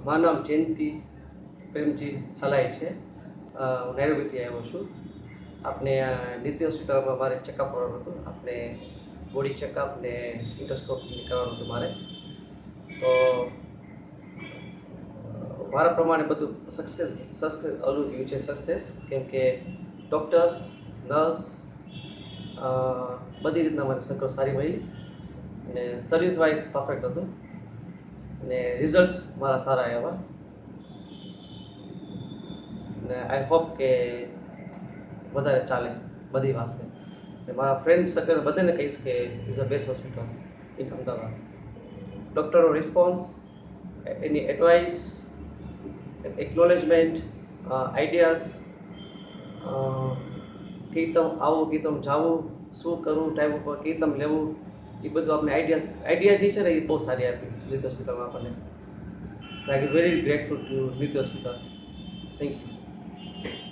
મારું નામ જયંતિ પ્રેમજી હલાઈ છે. હું નૈરોબીથી આવ્યો છું. આપણે નિત્ય હોસ્પિટલમાં મારે ચેકઅપ કરવાનું હતું. આપણે બોડી ચેકઅપ ને ઇન્ડોસ્કોપી કરવાનું હતું મારે. તો મારા પ્રમાણે બધું સક્સેસ ઓલું થયું છે સક્સેસ, કેમ કે ડૉક્ટર્સ, નર્સ બધી રીતના મને સગવડ સારી મળી અને સર્વિસ વાઇઝ પરફેક્ટ હતું અને રિઝલ્ટ્સ મારા સારા આવ્યા. ને આઈ હોપ કે વધારે ચાલે બધી વાસ્તે. ને મારા ફ્રેન્ડ સર્કલ બધાને કહીશ કે is the best hospital in Ahmedabad. ડૉક્ટરનો રિસ્પોન્સ, એની એડવાઇસ, એકનોલેજમેન્ટ, આઈડિયાઝ, કઈ તમ આવું, કઈ તમ જાવું, શું કરવું ટાઈમ ઉપર, કઈ તમ લેવું, એ બધું આપણે આઈડિયા જે છે ને એ બહુ સારી આપી નિત હોસ્પિટલમાં આપણને. I am very grateful to નિત હોસ્પિટલ. Thank you.